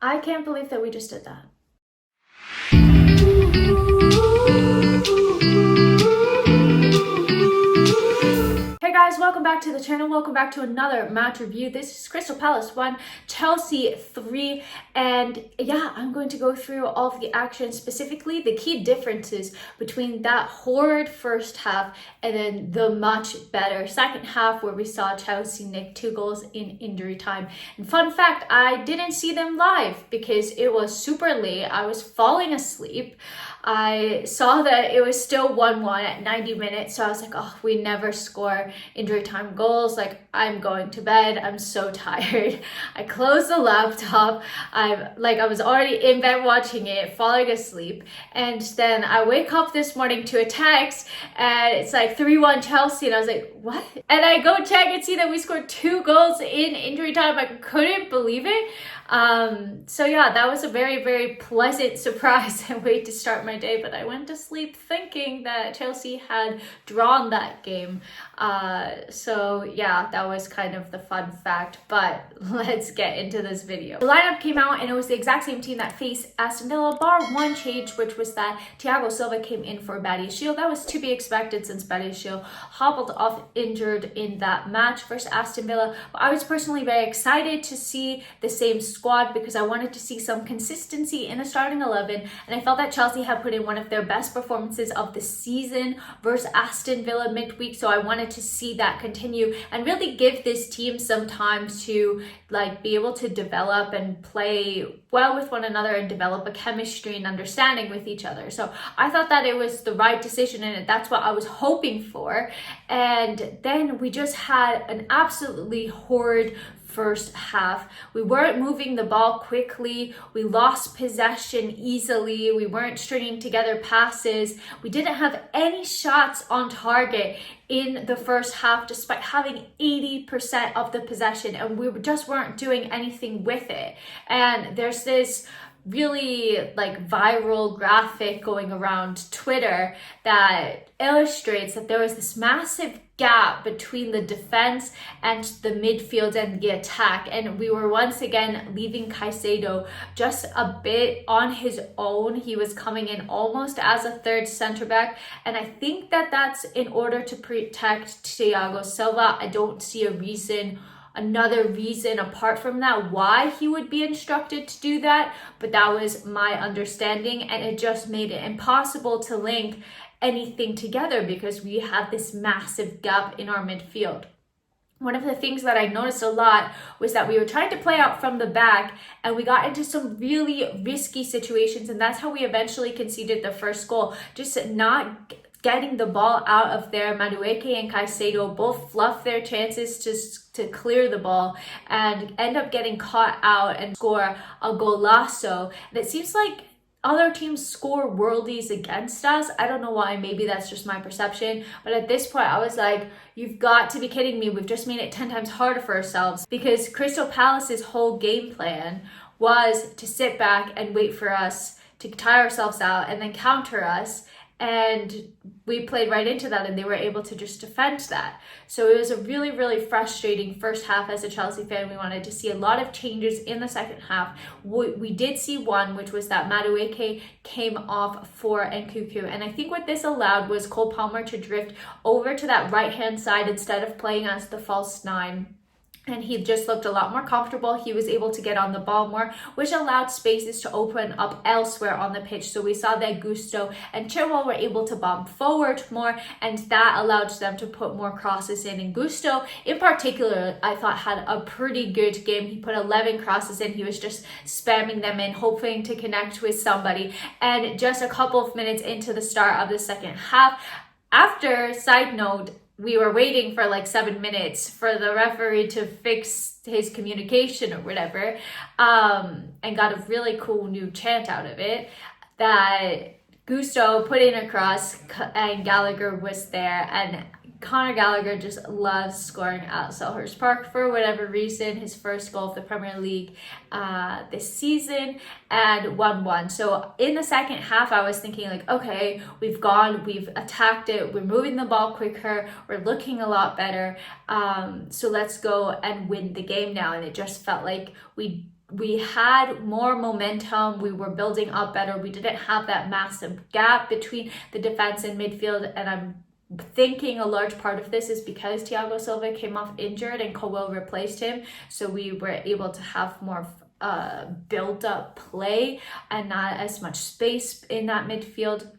I can't believe that we just did that. Hey guys, welcome back to the channel. Welcome back to another match review. This is Crystal Palace 1, Chelsea 3, and yeah, I'm going to go through all of the action, specifically the key differences between that horrid first half and then the much better second half where we saw Chelsea nick 2 goals in injury time. And fun fact, I didn't see them live because it was super late. I was falling asleep. I saw that it was still 1-1 at 90 minutes, so I was like, oh, we never score injury time goals. Like, I'm going to bed. I'm so tired. I closed the laptop. I was already in bed watching it, falling asleep, and then I wake up this morning to a text and it's like 3-1 Chelsea, and I was like, what? And I go check and see that we scored 2 goals in injury time. I couldn't believe it. So yeah, that was a very, very pleasant surprise and way to start my day, but I went to sleep thinking that Chelsea had drawn that game. So yeah, that was kind of the fun fact, but let's get into this video. The lineup came out and it was the exact same team that faced Aston Villa, bar one change, which was that Thiago Silva came in for Badiashile. That was to be expected since Badiashile hobbled off injured in that match versus Aston Villa. But I was personally very excited to see the same squad because I wanted to see some consistency in the starting 11, and I felt that Chelsea had put in one of their best performances of the season versus Aston Villa midweek, so I wanted to see that continue and really give this team some time to be able to develop and play well with one another and develop a chemistry and understanding with each other. So I thought that it was the right decision and that's what I was hoping for. And then we just had an absolutely horrid first half. We weren't moving the ball quickly. We lost possession easily. We weren't stringing together passes. We didn't have any shots on target in the first half despite having 80% of the possession, and we just weren't doing anything with it. And there's this really viral graphic going around Twitter that illustrates that there was this massive gap between the defense and the midfield and the attack, and we were once again leaving Caicedo just a bit on his own. He was coming in almost as a third center back, and I think that that's in order to protect Thiago Silva. I don't see another reason apart from that why he would be instructed to do that, but that was my understanding, and it just made it impossible to link anything together because we had this massive gap in our midfield. One of the things that I noticed a lot was that we were trying to play out from the back and we got into some really risky situations, and that's how we eventually conceded the first goal. Just not getting the ball out of there. Madueke and Caicedo both fluff their chances to clear the ball and end up getting caught out and score a golazo. And it seems like other teams score worldies against us. I don't know why, maybe that's just my perception, but at this point I was like, you've got to be kidding me. We've just made it 10 times harder for ourselves, because Crystal Palace's whole game plan was to sit back and wait for us to tire ourselves out and then counter us. And we played right into that and they were able to just defend that. So it was a really, really frustrating first half as a Chelsea fan. We wanted to see a lot of changes in the second half. We did see one, which was that Madueke came off for Nkunku. And I think what this allowed was Cole Palmer to drift over to that right-hand side instead of playing as the false 9. And he just looked a lot more comfortable. He was able to get on the ball more, which allowed spaces to open up elsewhere on the pitch. So we saw that Gusto and Chilwell were able to bomb forward more, and that allowed them to put more crosses in. And Gusto, in particular, I thought had a pretty good game. He put 11 crosses in. He was just spamming them in, hoping to connect with somebody. And just a couple of minutes into the start of the second half, after, side note, we were waiting for 7 minutes for the referee to fix his communication or whatever, and got a really cool new chant out of it, that Gusto put in a cross and Gallagher was there, and Conor Gallagher just loves scoring at Selhurst Park for whatever reason. His first goal of the Premier League this season, and 1-1. So in the second half, I was thinking okay, we've attacked it, we're moving the ball quicker, we're looking a lot better. So let's go and win the game now. And it just felt like we we had more momentum, we were building up better, we didn't have that massive gap between the defense and midfield, and I'm thinking a large part of this is because Thiago Silva came off injured and Colwell replaced him, so we were able to have more build up play and not as much space in that midfield.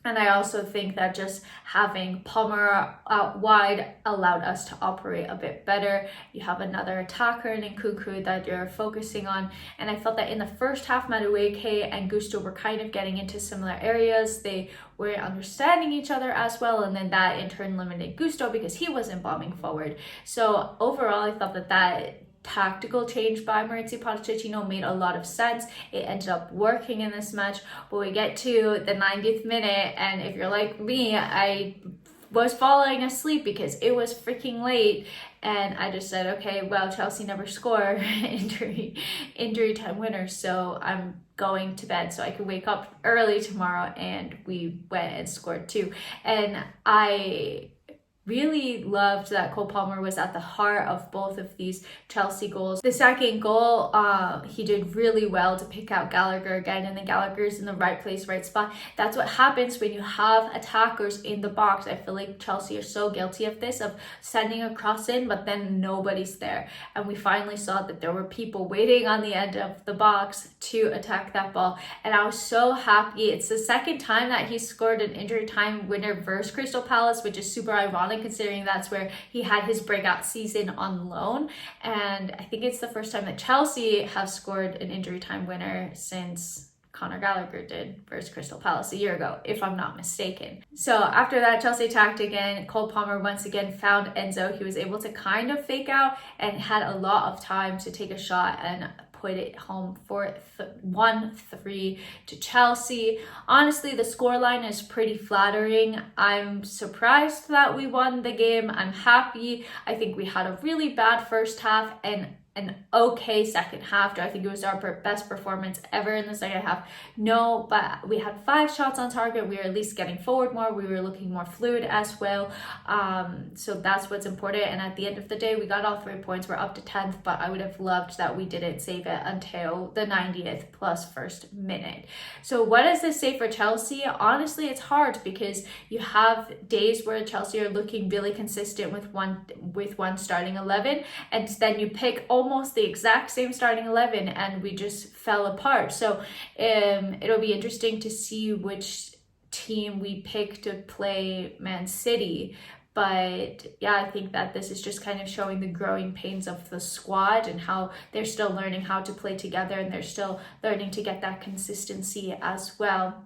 And I also think that just having Palmer out wide allowed us to operate a bit better. You have another attacker in Nkunku that you're focusing on. And I felt that in the first half, Madueke and Gusto were kind of getting into similar areas. They weren't understanding each other as well. And then that in turn limited Gusto because he wasn't bombing forward. So overall, I thought that tactical change by Maurizio Pochettino made a lot of sense. It ended up working in this match, but we get to the 90th minute, and if you're like me, I was falling asleep because it was freaking late, and I just said, okay, well, Chelsea never score injury time winners, so I'm going to bed so I could wake up early tomorrow. And we went and scored too, and I really loved that Cole Palmer was at the heart of both of these Chelsea goals. The second goal, he did really well to pick out Gallagher again, and then Gallagher's in the right place, right spot. That's what happens when you have attackers in the box. I feel like Chelsea are so guilty of this, of sending a cross in, but then nobody's there. And we finally saw that there were people waiting on the end of the box to attack that ball. And I was so happy. It's the second time that he scored an injury time winner versus Crystal Palace, which is super ironic considering that's where he had his breakout season on loan. And I think it's the first time that Chelsea have scored an injury time winner since Conor Gallagher did versus Crystal Palace a year ago, if I'm not mistaken. So after that, Chelsea attacked again. Cole Palmer once again found Enzo. He was able to kind of fake out and had a lot of time to take a shot and put it home for 1-3 to Chelsea. Honestly, the scoreline is pretty flattering. I'm surprised that we won the game. I'm happy. I think we had a really bad first half and an okay second half. Do I think it was our best performance ever in the second half? No, but we had 5 shots on target. We were at least getting forward more. We were looking more fluid as well. So that's what's important. And at the end of the day, we got all 3 points. We're up to 10th, but I would have loved that we didn't save it until the 90th plus first minute. So what does this say for Chelsea? Honestly, it's hard because you have days where Chelsea are looking really consistent with one starting 11, and then you pick almost the exact same starting 11 and we just fell apart. So it'll be interesting to see which team we pick to play Man City. But yeah, I think that this is just kind of showing the growing pains of the squad and how they're still learning how to play together, and they're still learning to get that consistency as well.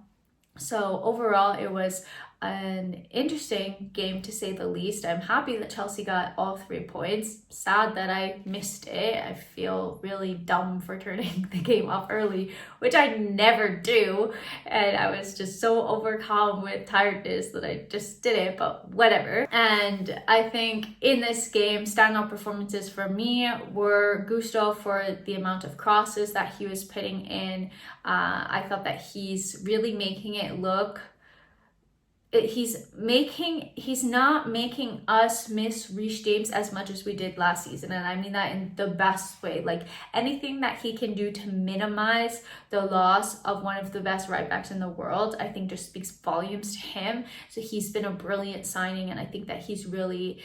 So overall, it was an interesting game to say the least. I'm happy that Chelsea got all 3 points. Sad that I missed it. I feel really dumb for turning the game off early, which I never do. And I was just so overcome with tiredness that I just did it, but whatever. And I think in this game, standout performances for me were Gusto for the amount of crosses that he was putting in. I thought that he's really making it look he's not making us miss Reece James as much as we did last season, and I mean that in the best way. Like, anything that he can do to minimize the loss of one of the best right backs in the world, I think just speaks volumes to him. So he's been a brilliant signing, and I think that he's really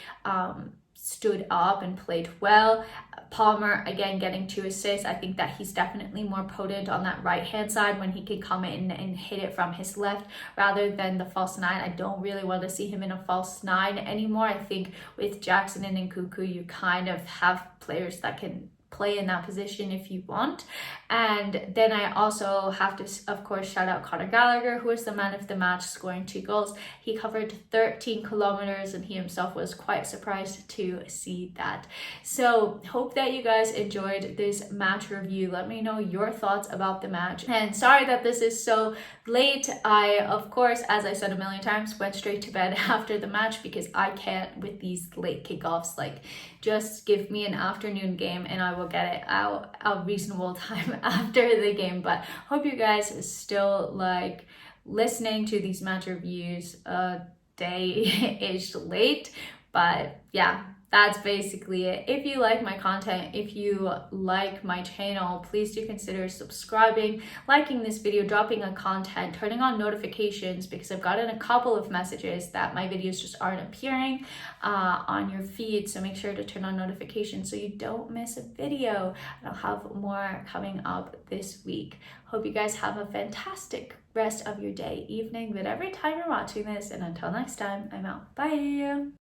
stood up and played well. Palmer, again, getting 2 assists. I think that he's definitely more potent on that right hand side when he can come in and hit it from his left rather than the false 9. I don't really want to see him in a false 9 anymore. I think with Jackson and Nkunku, you kind of have players that can play in that position if you want. And then I also have to, of course, shout out Conor Gallagher, who was the man of the match, scoring 2 goals. He covered 13 kilometers and he himself was quite surprised to see that. So hope that you guys enjoyed this match review. Let me know your thoughts about the match. And sorry that this is so late. I, of course, as I said a million times, went straight to bed after the match because I can't with these late kickoffs. Like, just give me an afternoon game and I will get it out a reasonable time after the game. But hope you guys still like listening to these match reviews a day-ish late. But yeah, that's basically it. If you like my content, if you like my channel, please do consider subscribing, liking this video, dropping a content, turning on notifications, because I've gotten a couple of messages that my videos just aren't appearing on your feed. So make sure to turn on notifications so you don't miss a video. And I'll have more coming up this week. Hope you guys have a fantastic rest of your day, evening, whatever time you're watching this. And until next time, I'm out. Bye.